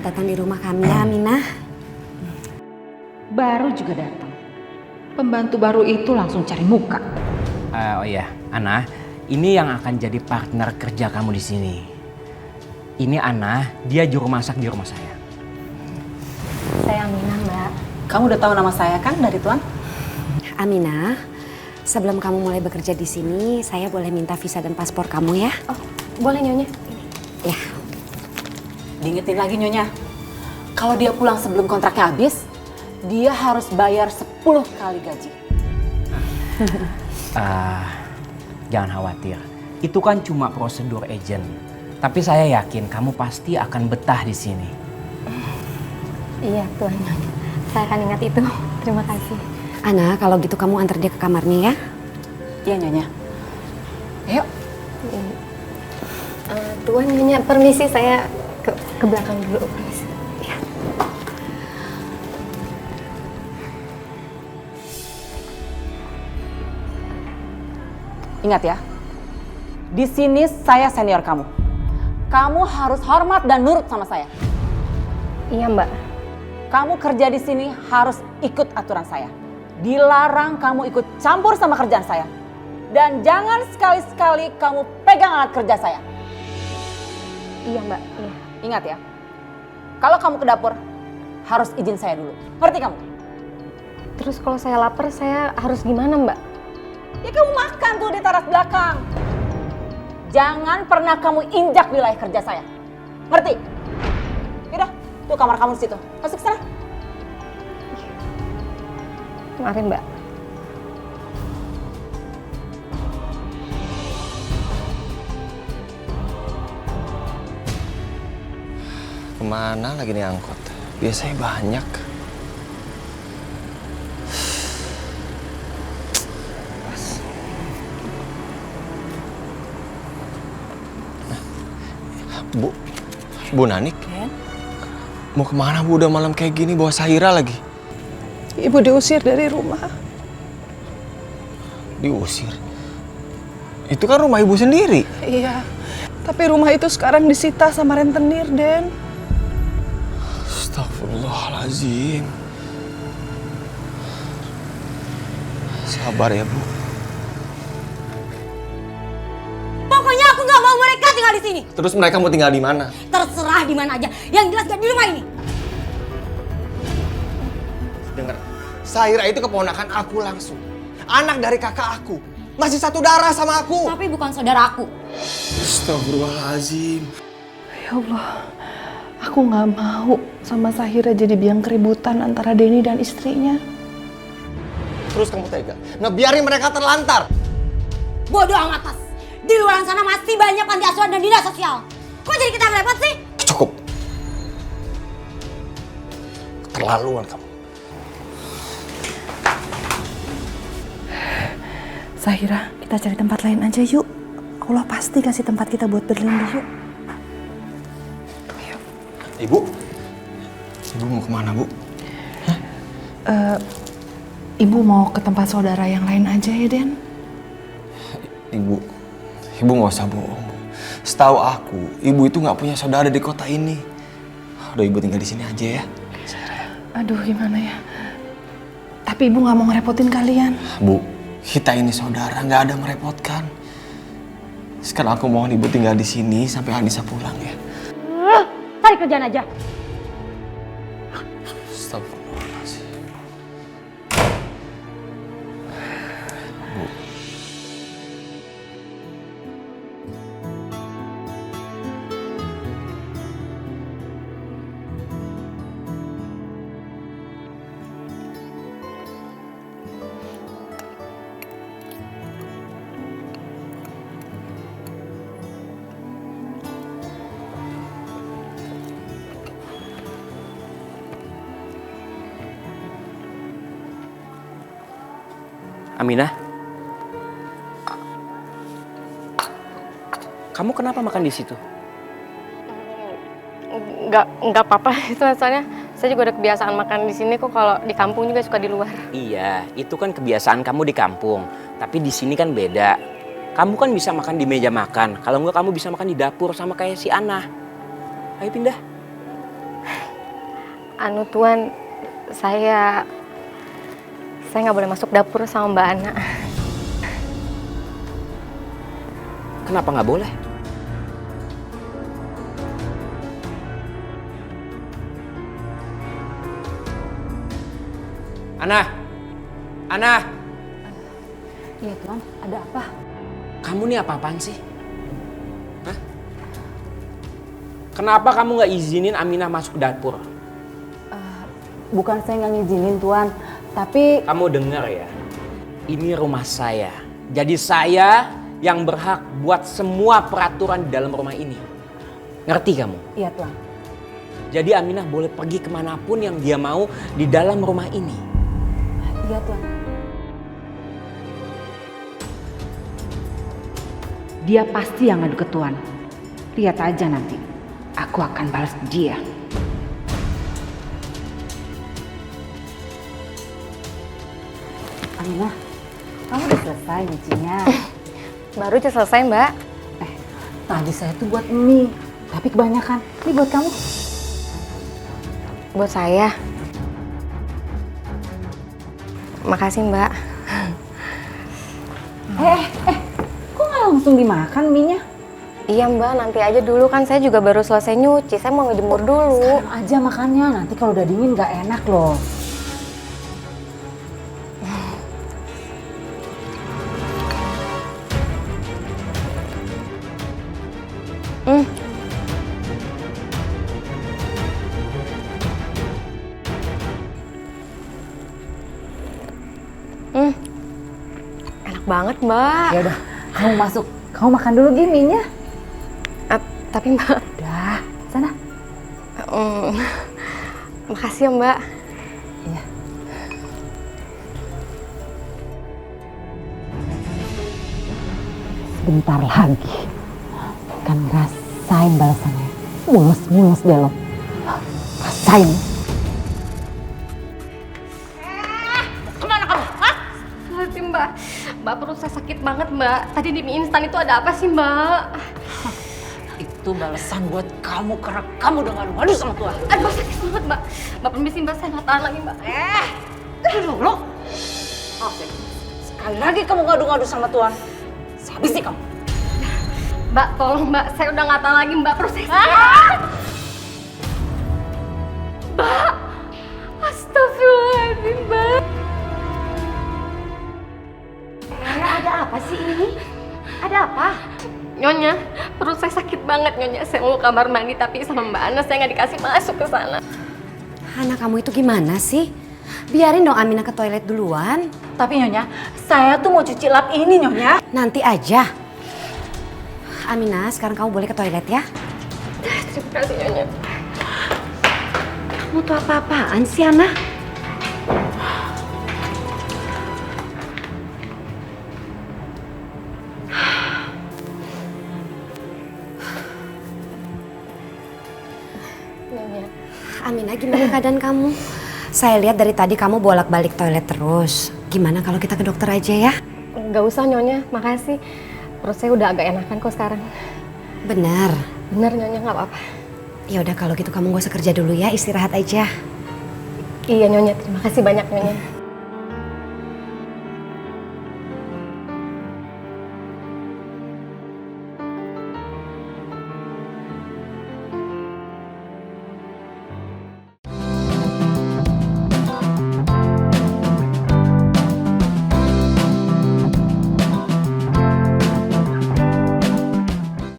Selamat datang di rumah kami ya, Aminah. Baru juga datang. Pembantu baru itu langsung cari muka. Oh iya, Ana, ini yang akan jadi partner kerja kamu di sini. Ini Ana, dia juru masak di rumah saya. Saya Aminah, Mbak. Kamu udah tahu nama saya kan dari Tuan? Aminah, sebelum kamu mulai bekerja di sini, saya boleh minta visa dan paspor kamu ya? Oh, boleh Nyonya. Ya. Diingetin lagi Nyonya. Kalau dia pulang sebelum kontraknya habis, dia harus bayar 10 kali gaji. Jangan khawatir, itu kan cuma prosedur agent. Tapi saya yakin kamu pasti akan betah di sini. Iya, Tuan Nyonya. Saya akan ingat itu. Terima kasih. Ana, kalau gitu kamu antar dia ke kamarnya ya? Iya Nyonya. Ayo. Tuan Nyonya, permisi saya ke belakang dulu. Permisi. Ya. Ingat ya. Di sini saya senior kamu. Kamu harus hormat dan nurut sama saya. Iya, Mbak. Kamu kerja di sini harus ikut aturan saya. Dilarang kamu ikut campur sama kerjaan saya. Dan jangan sekali-sekali kamu pegang alat kerja saya. Iya, Mbak. Iya. Ingat ya, kalau kamu ke dapur, harus izin saya dulu. Ngerti kamu? Terus kalau saya lapar, saya harus gimana, Mbak? Ya kamu makan tuh di teras belakang. Jangan pernah kamu injak wilayah kerja saya. Ngerti? Yaudah, tuh kamar kamu di situ. Masuk sana. Maafin, Mbak. Kemana lagi nih angkot? Biasanya banyak. Bu Nanik? Mau kemana Bu? Udah malam kayak gini bawa Sahira lagi. Ibu diusir dari rumah. Diusir? Itu kan rumah ibu sendiri. Iya, tapi rumah itu sekarang disita sama rentenir, Den. Astagfirullahaladzim. Sabar ya Bu. Pokoknya aku nggak mau mereka tinggal di sini. Terus mereka mau tinggal di mana? Terserah di mana aja. Yang jelas gak di rumah ini. Dengar, Sahira itu keponakan aku langsung. Anak dari kakak aku. Masih satu darah sama aku. Tapi bukan saudara aku. Astagfirullahaladzim. Ya Allah, aku nggak mau sama Sahira jadi biang keributan antara Denny dan istrinya. Terus kamu tega ngebiarin mereka terlantar. Bodoh amat, Tas. Di luar sana masih banyak panti asuhan dan dinas sosial. Kok jadi kita yang repot sih? Cukup. Keterlaluan kamu. Sahira, kita cari tempat lain aja yuk. Allah pasti kasih tempat kita buat berlindung yuk. Ibu? Ibu mau kemana, Bu? Ibu mau ke tempat saudara yang lain aja ya, Den? Ibu nggak usah bohong, Bu. Setahu aku, ibu itu nggak punya saudara di kota ini. Udah ibu tinggal di sini aja ya. Aduh, gimana ya? Tapi ibu nggak mau ngerepotin kalian. Bu, kita ini saudara, nggak ada merepotkan. Sekarang aku mohon ibu tinggal di sini sampai Anissa pulang ya. Cari kerjaan aja. Astagfirullahaladzim. Bu. Aminah, kamu kenapa makan di situ? Nggak apa-apa. Itu soalnya saya juga udah kebiasaan makan di sini kok. Kalau di kampung juga suka di luar. Iya, itu kan kebiasaan kamu di kampung. Tapi di sini kan beda. Kamu kan bisa makan di meja makan. Kalau enggak kamu bisa makan di dapur sama kayak si Ana. Ayo pindah. Anu Tuan, saya nggak boleh masuk dapur sama Mbak Ana. Kenapa nggak boleh? Ana, Iya Tuan, ada apa? kamu nih apa-apaan sih? Hah? Kenapa kamu nggak izinin Aminah masuk dapur? Bukan saya nggak ngizinin Tuan, tapi Kamu dengar ya, ini rumah saya. Jadi saya yang berhak buat semua peraturan di dalam rumah ini. Ngerti kamu? iya Tuan. Jadi Aminah boleh pergi kemanapun yang dia mau di dalam rumah ini. Iya Tuan. Dia pasti yang ngadu ke Tuan. Lihat aja nanti. Aku akan balas dia. Aminah, kamu udah selesai nyucinya. Baru aja selesai, Mbak. Tadi saya tuh buat mie, tapi kebanyakan. Ini buat kamu. Buat saya. Makasih, Mbak. Kok nggak langsung dimakan mie-nya? Iya, Mbak, nanti aja dulu, kan saya juga baru selesai nyuci. Saya mau ngejemur dulu. Sekarang aja makannya, nanti kalau udah dingin nggak enak loh. Enak banget, Mbak. Ya udah, kamu masuk. Kamu makan dulu mie-nya. Tapi, Mbak, Udah, sana. makasih ya, Mbak. Iya. Sebentar lagi kan rasain balasannya. Mulus-mulus deh lo. Rasain. Hati, Mbak. Mbak, perut saya sakit banget, Mbak. Tadi di mie instan itu ada apa sih, Mbak? Itu balasan buat kamu karena kamu udah ngadu-ngadu sama Tuhan. Aduh, sakit banget, Mbak. Mbak, permisi, Mbak. Saya nggak tahan lagi, Mbak. Dulu. Sekali lagi kamu ngadu-ngadu sama Tuhan, saya habisi kamu. Mbak, tolong, Mbak. Saya udah nggak tahan lagi, Mbak. Perut saya sakit. Mbak! Astagfirullahaladzim, Mbak. Ada apa sih ini? Ada apa? Nyonya, perut saya sakit banget, Nyonya. Saya mau kamar mandi, tapi sama Mbak Ana saya nggak dikasih masuk ke sana. Anak kamu itu gimana sih? Biarin dong Aminah ke toilet duluan. Tapi Nyonya, saya tuh mau cuci lap ini Nyonya. Nanti aja. Aminah, sekarang kamu boleh ke toilet ya. Terima kasih, Nyonya. Kamu tuh apa-apaan sih, Ana? Nyonya. Aminah, gimana keadaan kamu? Saya lihat dari tadi kamu bolak-balik toilet terus. Gimana kalau kita ke dokter aja ya? Nggak usah, Nyonya. Makasih. Perut saya udah agak enakan kok sekarang. Benar. Bener, Nyonya, nggak apa-apa. Ya udah kalau gitu kamu gak usah kerja dulu ya, istirahat aja. Iya, Nyonya. Terima kasih banyak, Nyonya.